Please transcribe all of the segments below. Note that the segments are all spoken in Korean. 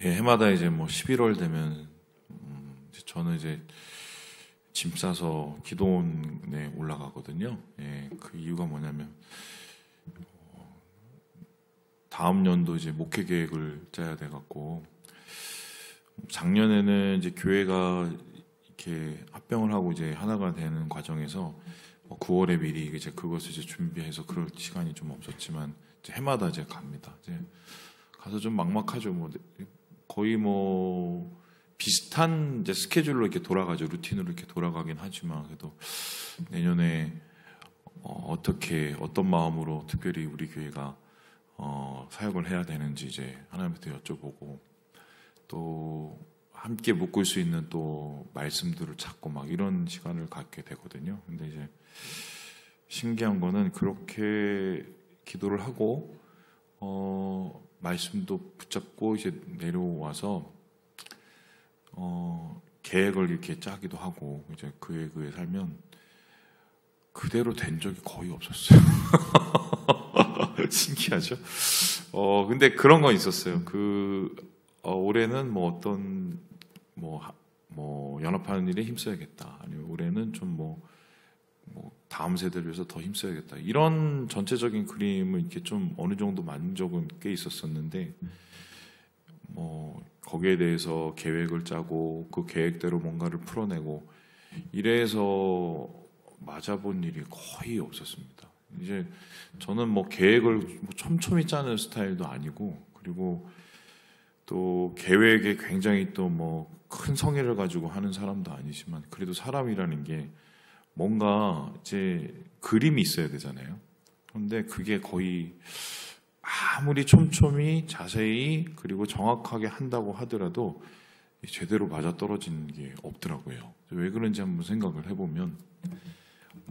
예, 해마다 이제 뭐 11월 되면 저는 이제 짐 싸서 기도원에 올라가거든요. 예, 그 이유가 뭐냐면 다음 연도 이제 목회 계획을 짜야 돼 갖고 작년에는 이제 교회가 이렇게 합병을 하고 이제 하나가 되는 과정에서 9월에 미리 이제 그것을 이제 준비해서 그럴 시간이 좀 없었지만 이제 해마다 이제 갑니다. 이제 가서 좀 막막하죠. 뭐 거의 뭐 비슷한 이제 스케줄로 이렇게 돌아가죠. 루틴으로 이렇게 돌아가긴 하지만 그래도 내년에 어떻게 어떤 마음으로 특별히 우리 교회가 사역을 해야 되는지 이제 하나님한테 여쭤보고 또 함께 묶을 수 있는 또 말씀들을 찾고 막 이런 시간을 갖게 되거든요. 근데 이제 신기한 거는 그렇게 기도를 하고 말씀도 붙잡고 이제 내려와서 계획을 이렇게 짜기도 하고 이제 그에 살면 그대로 된 적이 거의 없었어요. 신기하죠? 근데 그런 건 있었어요. 올해는 뭐 어떤 뭐 연합하는 일에 힘써야겠다. 아니면 올해는 좀 뭐 다음 세대를 위해서 더 힘써야겠다. 이런 전체적인 그림을 이렇게 좀 어느 정도 만족은 꽤 있었었는데 뭐 거기에 대해서 계획을 짜고 그 계획대로 뭔가를 풀어내고 이래서 맞아본 일이 거의 없었습니다. 이제 저는 뭐 계획을 촘촘히 짜는 스타일도 아니고 그리고 또 계획에 굉장히 또 뭐 큰 성의를 가지고 하는 사람도 아니지만 그래도 사람이라는 게 뭔가 이제 그림이 있어야 되잖아요. 그런데 그게 거의 아무리 촘촘히 자세히 그리고 정확하게 한다고 하더라도 제대로 맞아떨어지는 게 없더라고요. 왜 그런지 한번 생각을 해보면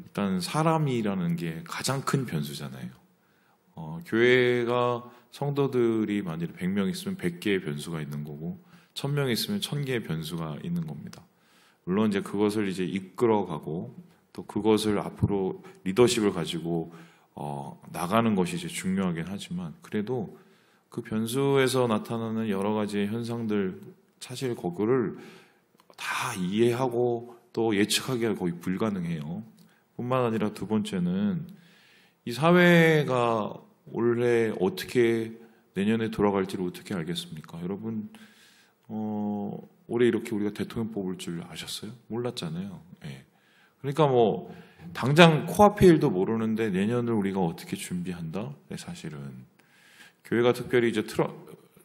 일단 사람이라는 게 가장 큰 변수잖아요. 교회가 성도들이 만약에 100명 있으면 100개의 변수가 있는 거고 1000명 있으면 1000개의 변수가 있는 겁니다. 물론 이제 그것을 이제 이끌어가고 또 그것을 앞으로 리더십을 가지고 나가는 것이 이제 중요하긴 하지만 그래도 그 변수에서 나타나는 여러 가지 현상들 사실 그거를 다 이해하고 또 예측하기가 거의 불가능해요. 뿐만 아니라 두 번째는 이 사회가 올해 어떻게 내년에 돌아갈지를 어떻게 알겠습니까? 여러분 올해 이렇게 우리가 대통령 뽑을 줄 아셨어요? 몰랐잖아요. 예. 그러니까 뭐 당장 코앞의 일도 모르는데 내년을 우리가 어떻게 준비한다? 네, 사실은 교회가 특별히 이제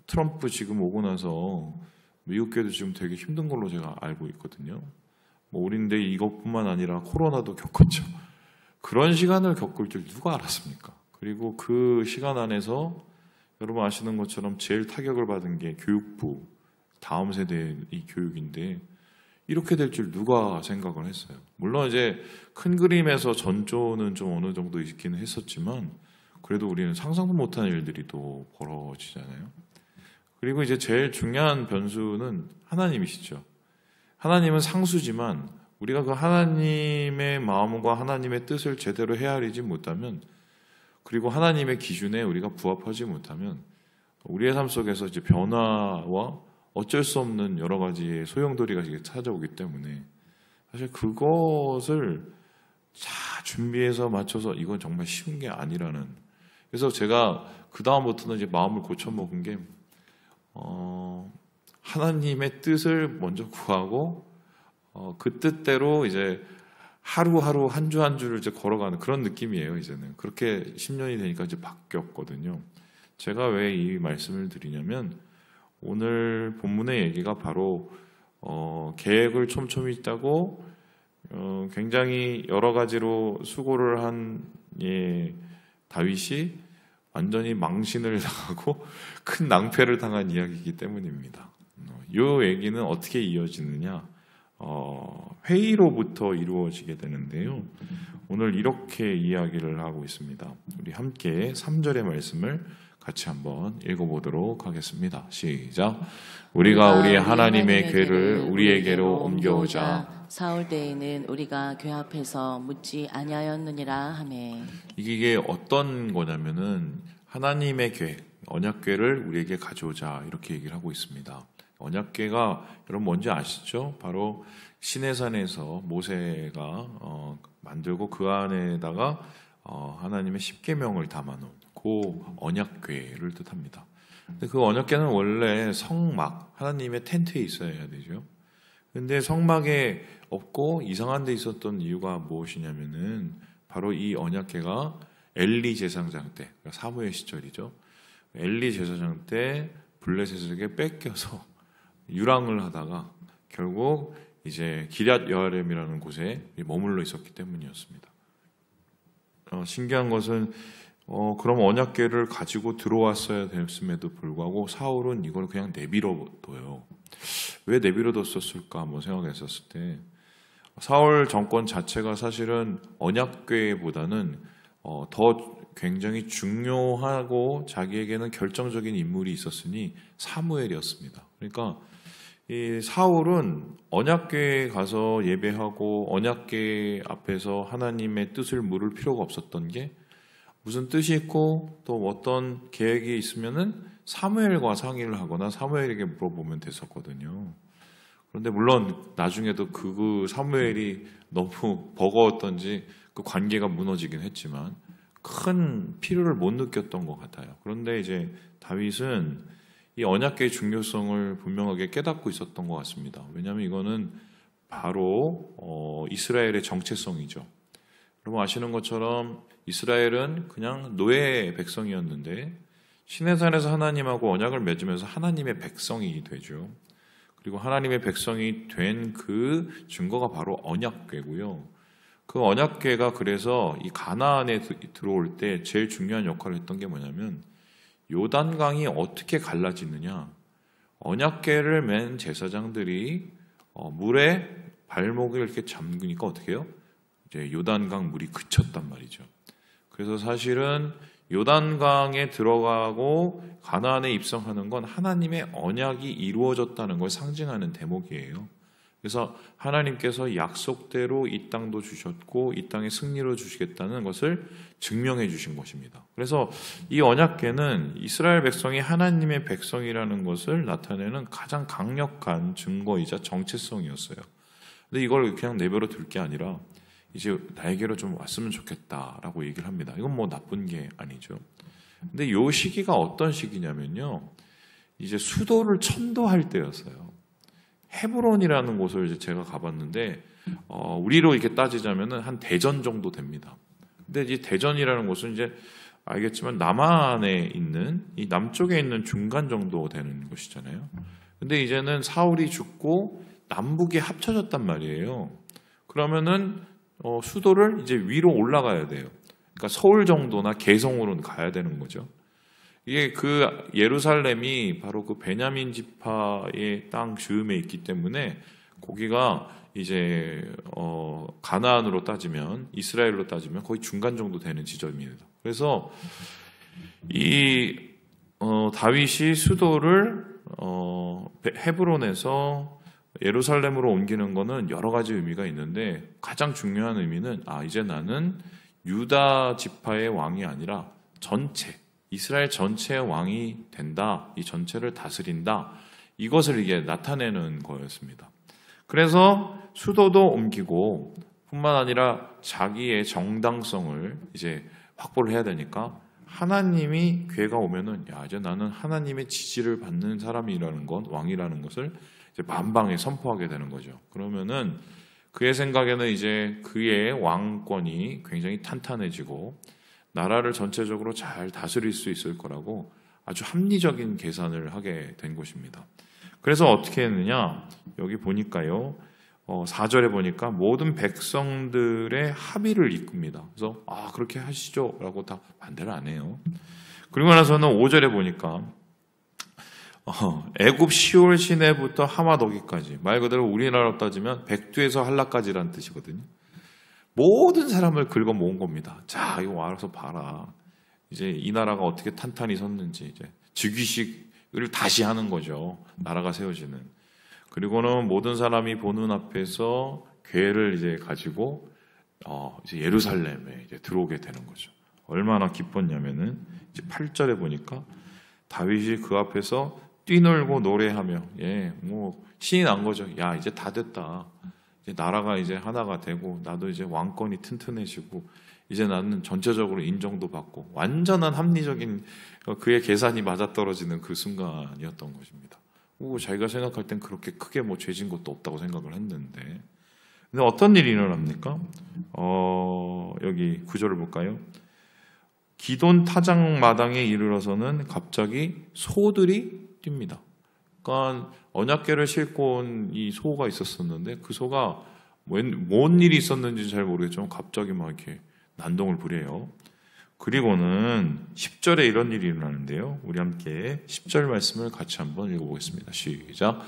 트럼프 지금 오고 나서 미국 교회도 지금 되게 힘든 걸로 제가 알고 있거든요. 뭐 우리인데 이것뿐만 아니라 코로나도 겪었죠. 그런 시간을 겪을 줄 누가 알았습니까? 그리고 그 시간 안에서 여러분 아시는 것처럼 제일 타격을 받은 게 교육부, 다음 세대의 이 교육인데 이렇게 될 줄 누가 생각을 했어요. 물론 이제 큰 그림에서 전조는 좀 어느 정도 있기는 했었지만 그래도 우리는 상상도 못한 일들이 또 벌어지잖아요. 그리고 이제 제일 중요한 변수는 하나님이시죠. 하나님은 상수지만 우리가 그 하나님의 마음과 하나님의 뜻을 제대로 헤아리지 못하면 그리고 하나님의 기준에 우리가 부합하지 못하면 우리의 삶 속에서 이제 변화와 어쩔 수 없는 여러 가지의 소용돌이가 찾아오기 때문에 사실 그것을 잘 준비해서 맞춰서 이건 정말 쉬운 게 아니라는. 그래서 제가 그 다음부터는 이제 마음을 고쳐먹은 게 하나님의 뜻을 먼저 구하고 그 뜻대로 이제 하루하루 한 주 한 주를 이제 걸어가는 그런 느낌이에요. 이제는 그렇게 10년이 되니까 이제 바뀌었거든요. 제가 왜 이 말씀을 드리냐면 오늘 본문의 얘기가 바로 계획을 촘촘히 짜고 굉장히 여러 가지로 수고를 한 다윗이 완전히 망신을 당하고 큰 낭패를 당한 이야기이기 때문입니다. 이 얘기는 어떻게 이어지느냐? 회의로부터 이루어지게 되는데요. 오늘 이렇게 이야기를 하고 있습니다. 우리 함께 3절의 말씀을 같이 한번 읽어보도록 하겠습니다. 시작. 우리가 우리 하나님의 궤를 우리에게로 옮겨오자. 사울 때에는 우리가 궤 앞에서 묻지 아니하였느니라 하매. 이게 어떤 거냐면은 하나님의 궤, 언약궤를 우리에게 가져오자 이렇게 얘기를 하고 있습니다. 언약궤가 여러분 뭔지 아시죠? 바로 시내산에서 모세가 만들고 그 안에다가 하나님의 십계명을 담아놓은 그 언약궤를 뜻합니다. 근데 그 언약궤는 원래 성막, 하나님의 텐트에 있어야 되죠. 근데 성막에 없고 이상한 데 있었던 이유가 무엇이냐면은 바로 이 언약궤가 엘리 제사장 때, 그러니까 사무엘 시절이죠. 엘리 제사장 때 블레셋에게 뺏겨서 유랑을 하다가 결국 이제 기럇 여아림이라는 곳에 머물러 있었기 때문이었습니다. 신기한 것은 그럼 언약궤를 가지고 들어왔어야 됐음에도 불구하고 사울은 이걸 그냥 내버려둬요. 왜 내버려뒀었을까 한번 생각했었을 때 사울 정권 자체가 사실은 언약궤보다는 더 굉장히 중요하고 자기에게는 결정적인 인물이 있었으니 사무엘이었습니다. 그러니까 이 사울은 언약궤에 가서 예배하고 언약궤 앞에서 하나님의 뜻을 물을 필요가 없었던 게 무슨 뜻이 있고 또 어떤 계획이 있으면은 사무엘과 상의를 하거나 사무엘에게 물어보면 됐었거든요. 그런데 물론 나중에도 그 사무엘이 너무 버거웠던지 그 관계가 무너지긴 했지만 큰 필요를 못 느꼈던 것 같아요. 그런데 이제 다윗은 이 언약궤의 중요성을 분명하게 깨닫고 있었던 것 같습니다. 왜냐하면 이거는 바로 이스라엘의 정체성이죠. 여러분 아시는 것처럼 이스라엘은 그냥 노예 백성이었는데 시내산에서 하나님하고 언약을 맺으면서 하나님의 백성이 되죠. 그리고 하나님의 백성이 된 그 증거가 바로 언약궤고요. 그 언약궤가 그래서 이 가나안에 들어올 때 제일 중요한 역할을 했던 게 뭐냐면 요단강이 어떻게 갈라지느냐. 언약궤를 맨 제사장들이 물에 발목을 이렇게 잠그니까 어떻게 해요? 이제 요단강 물이 그쳤단 말이죠. 그래서 사실은 요단강에 들어가고 가나안에 입성하는 건 하나님의 언약이 이루어졌다는 걸 상징하는 대목이에요. 그래서 하나님께서 약속대로 이 땅도 주셨고 이 땅에 승리로 주시겠다는 것을 증명해 주신 것입니다. 그래서 이 언약궤는 이스라엘 백성이 하나님의 백성이라는 것을 나타내는 가장 강력한 증거이자 정체성이었어요. 근데 이걸 그냥 내버려 둘 게 아니라 이제 나에게로 좀 왔으면 좋겠다라고 얘기를 합니다. 이건 뭐 나쁜 게 아니죠. 근데 이 시기가 어떤 시기냐면요. 이제 수도를 천도할 때였어요. 헤브론이라는 곳을 이제 제가 가봤는데 우리로 이렇게 따지자면은 한 대전 정도 됩니다. 근데 이 대전이라는 곳은 이제 알겠지만 남한에 있는 이 남쪽에 있는 중간 정도 되는 곳이잖아요. 근데 이제는 사울이 죽고 남북이 합쳐졌단 말이에요. 그러면은 수도를 이제 위로 올라가야 돼요. 그러니까 서울 정도나 개성으로는 가야 되는 거죠. 이게 그 예루살렘이 바로 그 베냐민 지파의 땅 즈음에 있기 때문에 거기가 이제 가나안으로 따지면 이스라엘로 따지면 거의 중간 정도 되는 지점입니다. 그래서 이 다윗이 수도를 헤브론에서 예루살렘으로 옮기는 거는 여러 가지 의미가 있는데 가장 중요한 의미는 이제 나는 유다 지파의 왕이 아니라 전체 이스라엘 전체의 왕이 된다. 이 전체를 다스린다. 이것을 이게 나타내는 거였습니다. 그래서 수도도 옮기고 뿐만 아니라 자기의 정당성을 이제 확보를 해야 되니까 하나님이 궤가 오면은 이제 나는 하나님의 지지를 받는 사람이라는 것, 왕이라는 것을 이제 만방에 선포하게 되는 거죠. 그러면은 그의 생각에는 이제 그의 왕권이 굉장히 탄탄해지고 나라를 전체적으로 잘 다스릴 수 있을 거라고 아주 합리적인 계산을 하게 된 것입니다. 그래서 어떻게 했느냐? 여기 보니까요. 4절에 보니까 모든 백성들의 합의를 이끕니다. 그래서 그렇게 하시죠 라고 다 반대를 안 해요. 그리고 나서는 5절에 보니까 애굽 시올 시내부터 하맛 오기까지, 말 그대로 우리나라로 따지면 백두에서 한라까지라는 뜻이거든요. 모든 사람을 긁어 모은 겁니다. 자, 이거 와서 봐라. 이제 이 나라가 어떻게 탄탄히 섰는지 이제 즉위식을 다시 하는 거죠. 나라가 세워지는. 그리고는 모든 사람이 보는 앞에서 궤를 이제 가지고 이제 예루살렘에 이제 들어오게 되는 거죠. 얼마나 기뻤냐면은 이제 8절에 보니까 다윗이 그 앞에서 뛰놀고 노래하며 뭐 신이 난 거죠. 야, 이제 다 됐다. 이제 나라가 이제 하나가 되고 나도 이제 왕권이 튼튼해지고 이제 나는 전체적으로 인정도 받고 완전한 합리적인 그의 계산이 맞아떨어지는 그 순간이었던 것입니다. 자기가 생각할 땐 그렇게 크게 뭐 죄진 것도 없다고 생각을 했는데 근데 어떤 일이 일어납니까? 여기 구절을 볼까요? 기돈 타작 마당에 이르러서는 갑자기 소들이 뜁니다. 그러니까 언약궤를 싣고 온 이 소가 있었었는데 그 소가 뭔 일이 있었는지 잘 모르겠지만 갑자기 막 이렇게 난동을 부려요. 그리고는 10절에 이런 일이 일어나는데요. 우리 함께 10절 말씀을 같이 한번 읽어보겠습니다. 시작.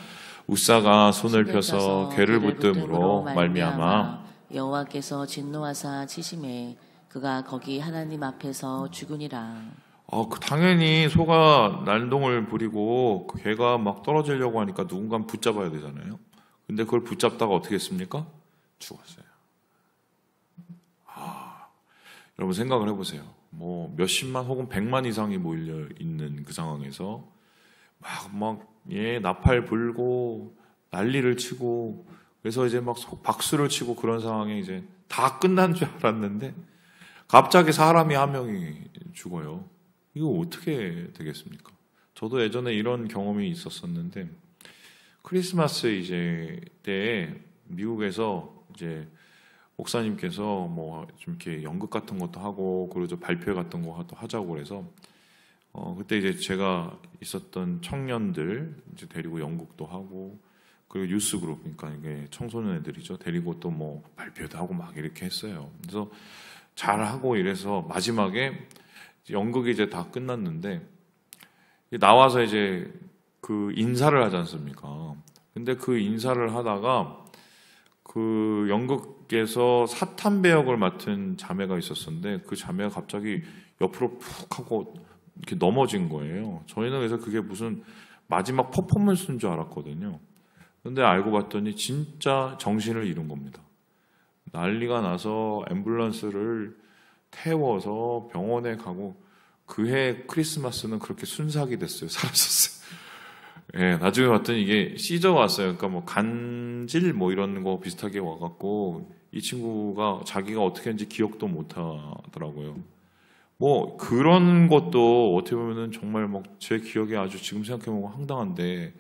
우사가 손을 펴서 궤를 붙듦으로 말미암아 여호와께서 진노하사 치심에 그가 거기 하나님 앞에서 죽으니라. 당연히 소가 난동을 부리고 그 개가 막 떨어지려고 하니까 누군가 붙잡아야 되잖아요. 근데 그걸 붙잡다가 어떻게 했습니까? 죽었어요. 여러분 생각을 해보세요. 뭐 몇십만 혹은 100만 이상이 몰려 있는 그 상황에서 나팔 불고 난리를 치고 그래서 이제 막 박수를 치고 그런 상황에 이제 다 끝난 줄 알았는데 갑자기 사람이 한 명이 죽어요. 이거 어떻게 되겠습니까? 저도 예전에 이런 경험이 있었었는데 크리스마스 이제 때에 미국에서 이제 목사님께서 뭐 좀 이렇게 연극 같은 것도 하고 그리고 발표 같은 것도 하자고 그래서 그때 이제 제가 있었던 청년들 이제 데리고 연극도 하고 그리고 유스 그룹 그러니까 이게 청소년 애들이죠. 데리고 또 뭐 발표도 하고 막 이렇게 했어요. 그래서 잘 하고 이래서 마지막에 연극이 이제 다 끝났는데 나와서 이제 그 인사를 하지 않습니까? 근데 그 인사를 하다가 그 연극에서 사탄 배역을 맡은 자매가 있었는데 그 자매가 갑자기 옆으로 푹 하고 이렇게 넘어진 거예요. 저희는 그래서 그게 무슨 마지막 퍼포먼스인 줄 알았거든요. 근데 알고 봤더니 진짜 정신을 잃은 겁니다. 난리가 나서 앰뷸런스를 태워서 병원에 가고 그해 크리스마스는 그렇게 순삭이 됐어요. 사라졌어요. 나중에 봤더니 이게 시저 왔어요. 그러니까 뭐 간질 뭐 이런 거 비슷하게 와갖고 이 친구가 자기가 어떻게 했는지 기억도 못 하더라고요. 뭐 그런 것도 어떻게 보면은 정말 뭐 제 기억에 아주 지금 생각해보면 황당한데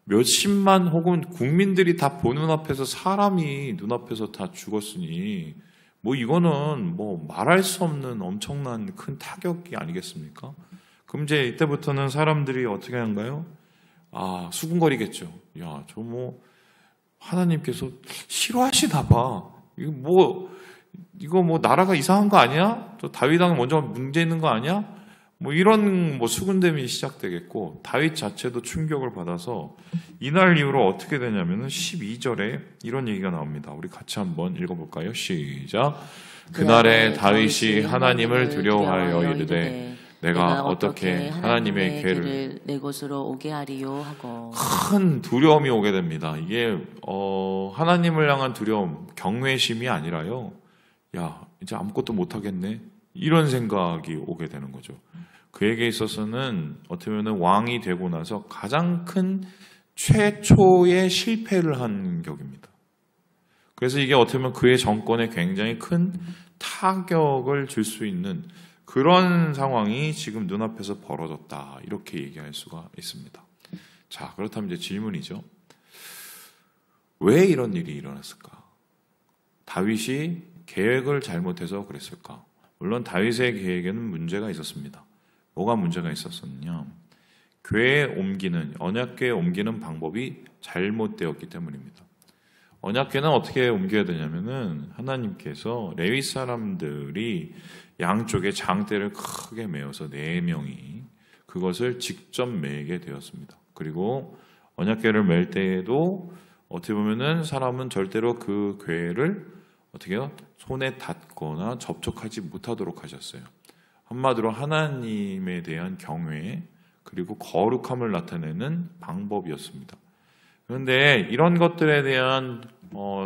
몇십만 혹은 국민들이 다 보는 앞에서 사람이 눈앞에서 다 죽었으니 뭐 이거는 뭐 말할 수 없는 엄청난 큰 타격이 아니겠습니까? 그럼 이제 이때부터는 사람들이 어떻게 하는가요? 수군거리겠죠. 야, 저 뭐 하나님께서 싫어하시나 봐. 이거 뭐 나라가 이상한 거 아니야? 저 다윗 왕 먼저 문제 있는 거 아니야? 뭐 이런 뭐 수군댐이 시작되겠고 다윗 자체도 충격을 받아서 이날 이후로 어떻게 되냐면은 12절에 이런 얘기가 나옵니다. 우리 같이 한번 읽어볼까요? 시작. 그날에 다윗이 하나님을 두려워하여 이르되 내가 어떻게 하나님의 궤를 내 곳으로 오게 하리요 하고 큰 두려움이 오게 됩니다. 이게 하나님을 향한 두려움, 경외심이 아니라요. 야, 이제 아무것도 못 하겠네. 이런 생각이 오게 되는 거죠. 그에게 있어서는 어떻게 보면 왕이 되고 나서 가장 큰 최초의 실패를 한 격입니다. 그래서 이게 어떻게 보면 그의 정권에 굉장히 큰 타격을 줄 수 있는 그런 상황이 지금 눈앞에서 벌어졌다. 이렇게 얘기할 수가 있습니다. 자, 그렇다면 이제 질문이죠. 왜 이런 일이 일어났을까? 다윗이 계획을 잘못해서 그랬을까? 물론 다윗의 계획에는 문제가 있었습니다. 뭐가 문제가 있었었냐? 궤에 옮기는, 언약궤에 옮기는 방법이 잘못되었기 때문입니다. 언약궤는 어떻게 옮겨야 되냐면은 하나님께서 레위 사람들이 양쪽에 장대를 크게 메어서 4명이 그것을 직접 메게 되었습니다. 그리고 언약궤를 멜 때에도 어떻게 보면은 사람은 절대로 그 궤를 어떻게 해요? 손에 닿거나 접촉하지 못하도록 하셨어요. 한마디로 하나님에 대한 경외 그리고 거룩함을 나타내는 방법이었습니다. 그런데 이런 것들에 대한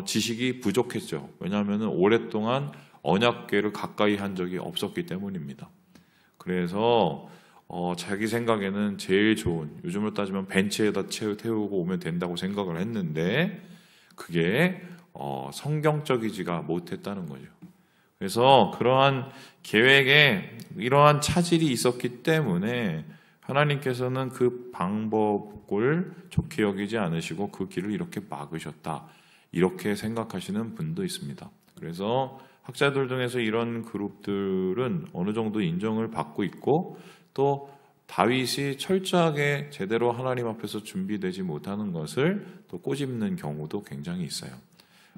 지식이 부족했죠. 왜냐하면 오랫동안 언약궤를 가까이 한 적이 없었기 때문입니다. 그래서 자기 생각에는 제일 좋은, 요즘으로 따지면 벤츠에다 태우고 오면 된다고 생각을 했는데 그게 성경적이지가 못했다는 거죠. 그래서 그러한 계획에 이러한 차질이 있었기 때문에 하나님께서는 그 방법을 좋게 여기지 않으시고 그 길을 이렇게 막으셨다, 이렇게 생각하시는 분도 있습니다. 그래서 학자들 중에서 이런 그룹들은 어느 정도 인정을 받고 있고, 또 다윗이 철저하게 제대로 하나님 앞에서 준비되지 못하는 것을 또 꼬집는 경우도 굉장히 있어요.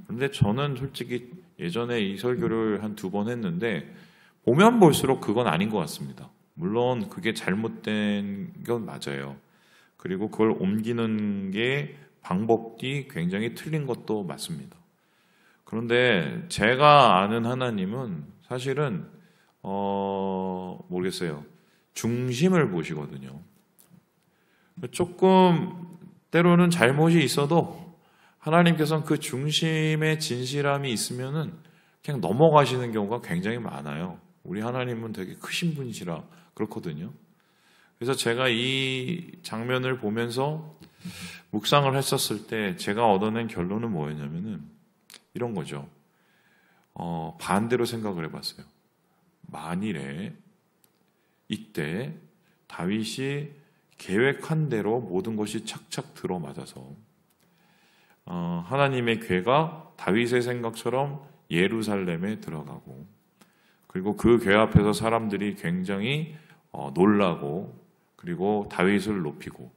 그런데 저는 솔직히 예전에 이 설교를 한 2번 했는데 보면 볼수록 그건 아닌 것 같습니다. 물론 그게 잘못된 건 맞아요. 그리고 그걸 옮기는 게 방법이 굉장히 틀린 것도 맞습니다. 그런데 제가 아는 하나님은 사실은 모르겠어요. 중심을 보시거든요. 조금 때로는 잘못이 있어도 하나님께서는 그 중심에 진실함이 있으면은 그냥 넘어가시는 경우가 굉장히 많아요. 우리 하나님은 되게 크신 분이시라 그렇거든요. 그래서 제가 이 장면을 보면서 묵상을 했었을 때 제가 얻어낸 결론은 뭐였냐면은 이런 거죠. 반대로 생각을 해봤어요. 만일에 이때 다윗이 계획한 대로 모든 것이 착착 들어맞아서 하나님의 궤가 다윗의 생각처럼 예루살렘에 들어가고, 그리고 그 궤 앞에서 사람들이 굉장히 놀라고, 그리고 다윗을 높이고,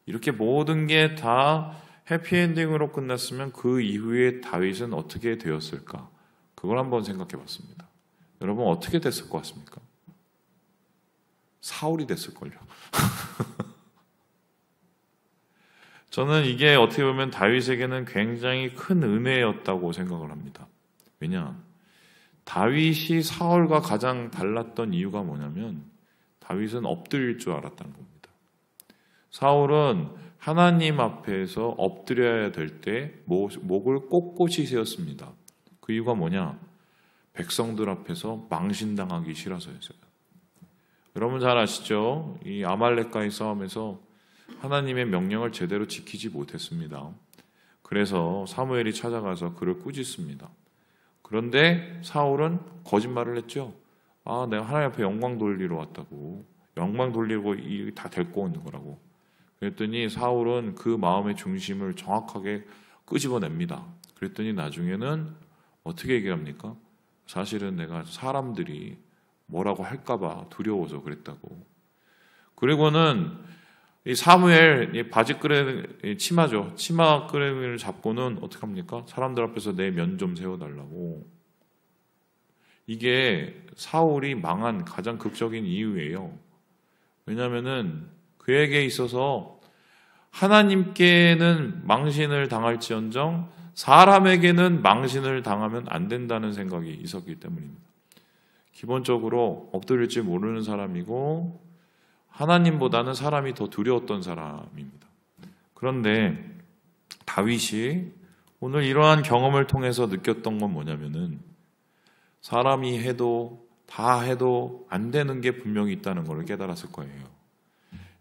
이렇게 모든 게 다 해피엔딩으로 끝났으면 그 이후에 다윗은 어떻게 되었을까? 그걸 한번 생각해 봤습니다. 여러분 어떻게 됐을 것 같습니까? 사울이 됐을걸요. 저는 이게 어떻게 보면 다윗에게는 굉장히 큰 은혜였다고 생각을 합니다. 왜냐? 다윗이 사울과 가장 달랐던 이유가 뭐냐면 다윗은 엎드릴 줄 알았다는 겁니다. 사울은 하나님 앞에서 엎드려야 될 때 목을 꼿꼿이 세웠습니다. 그 이유가 뭐냐? 백성들 앞에서 망신당하기 싫어서였어요. 여러분 잘 아시죠? 이 아말렉과의 싸움에서 하나님의 명령을 제대로 지키지 못했습니다. 그래서 사무엘이 찾아가서 그를 꾸짖습니다. 그런데 사울은 거짓말을 했죠. 내가 하나님 앞에 영광 돌리러 왔다고. 영광 돌리고 이 다 데리고 오는 거라고. 그랬더니 사울은 그 마음의 중심을 정확하게 끄집어냅니다. 그랬더니 나중에는 어떻게 얘기합니까? 사실은 내가 사람들이 뭐라고 할까봐 두려워서 그랬다고. 그리고는 이 사무엘 이 바지끄레 치마죠. 치마끄레를 잡고는 어떻게 합니까? 사람들 앞에서 내 면 좀 세워달라고. 이게 사울이 망한 가장 극적인 이유예요. 왜냐하면은 그에게 있어서 하나님께는 망신을 당할지언정 사람에게는 망신을 당하면 안 된다는 생각이 있었기 때문입니다. 기본적으로 엎드릴 줄 모르는 사람이고 하나님보다는 사람이 더 두려웠던 사람입니다. 그런데 다윗이 오늘 이러한 경험을 통해서 느꼈던 건 뭐냐면은 사람이 해도 다 해도 안 되는 게 분명히 있다는 걸 깨달았을 거예요.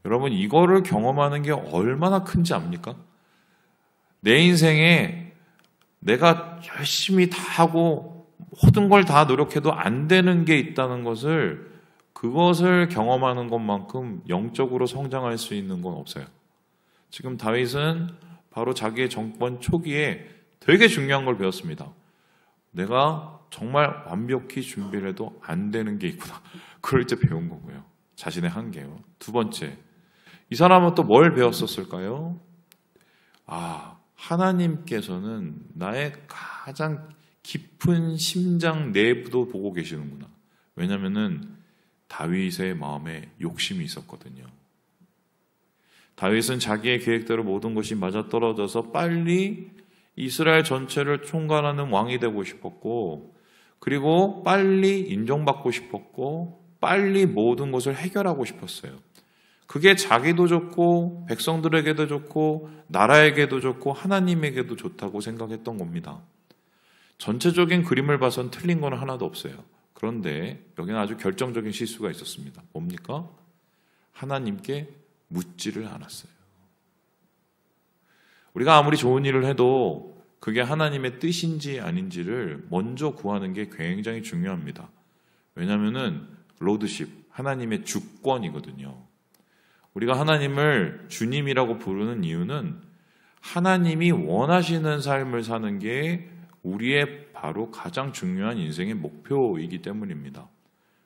여러분 이거를 경험하는 게 얼마나 큰지 압니까? 내 인생에 내가 열심히 다 하고 모든 걸 다 노력해도 안 되는 게 있다는 것을, 그것을 경험하는 것만큼 영적으로 성장할 수 있는 건 없어요. 지금 다윗은 바로 자기의 정권 초기에 되게 중요한 걸 배웠습니다. 내가 정말 완벽히 준비를 해도 안 되는 게 있구나. 그걸 이제 배운 거고요. 자신의 한계요. 두 번째, 이 사람은 또 뭘 배웠었을까요? 하나님께서는 나의 가장 깊은 심장 내부도 보고 계시는구나. 왜냐하면은 다윗의 마음에 욕심이 있었거든요. 다윗은 자기의 계획대로 모든 것이 맞아떨어져서 빨리 이스라엘 전체를 총괄하는 왕이 되고 싶었고, 그리고 빨리 인정받고 싶었고, 빨리 모든 것을 해결하고 싶었어요. 그게 자기도 좋고 백성들에게도 좋고 나라에게도 좋고 하나님에게도 좋다고 생각했던 겁니다. 전체적인 그림을 봐선 틀린 건 하나도 없어요. 그런데 여기는 아주 결정적인 실수가 있었습니다. 뭡니까? 하나님께 묻지를 않았어요. 우리가 아무리 좋은 일을 해도 그게 하나님의 뜻인지 아닌지를 먼저 구하는 게 굉장히 중요합니다. 왜냐하면은 로드십, 하나님의 주권이거든요. 우리가 하나님을 주님이라고 부르는 이유는 하나님이 원하시는 삶을 사는 게 우리의 바로 가장 중요한 인생의 목표이기 때문입니다.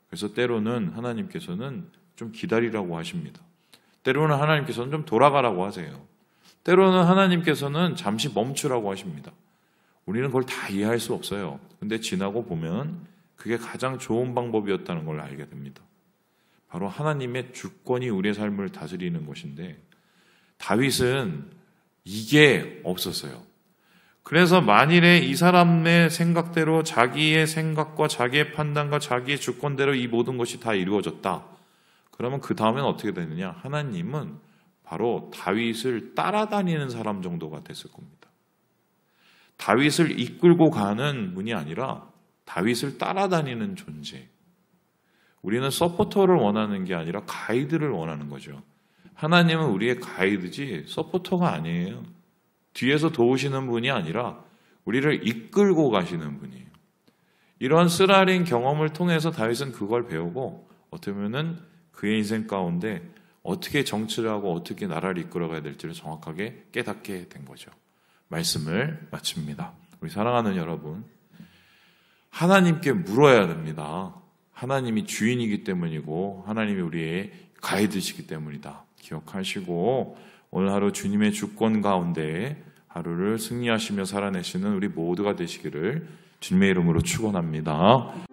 그래서 때로는 하나님께서는 좀 기다리라고 하십니다. 때로는 하나님께서는 좀 돌아가라고 하세요. 때로는 하나님께서는 잠시 멈추라고 하십니다. 우리는 그걸 다 이해할 수 없어요. 근데 지나고 보면 그게 가장 좋은 방법이었다는 걸 알게 됩니다. 바로 하나님의 주권이 우리의 삶을 다스리는 것인데 다윗은 이게 없었어요. 그래서 만일에 이 사람의 생각대로 자기의 생각과 자기의 판단과 자기의 주권대로 이 모든 것이 다 이루어졌다. 그러면 그 다음엔 어떻게 되느냐? 하나님은 바로 다윗을 따라다니는 사람 정도가 됐을 겁니다. 다윗을 이끌고 가는 분이 아니라 다윗을 따라다니는 존재. 우리는 서포터를 원하는 게 아니라 가이드를 원하는 거죠. 하나님은 우리의 가이드지 서포터가 아니에요. 뒤에서 도우시는 분이 아니라 우리를 이끌고 가시는 분이에요. 이런 쓰라린 경험을 통해서 다윗은 그걸 배우고 어떻게 보면은 그의 인생 가운데 어떻게 정치를 하고 어떻게 나라를 이끌어가야 될지를 정확하게 깨닫게 된 거죠. 말씀을 마칩니다. 우리 사랑하는 여러분, 하나님께 물어야 됩니다. 하나님이 주인이기 때문이고 하나님이 우리의 가이드시기 때문이다. 기억하시고 오늘 하루 주님의 주권 가운데 하루를 승리하시며 살아내시는 우리 모두가 되시기를 주님의 이름으로 축원합니다.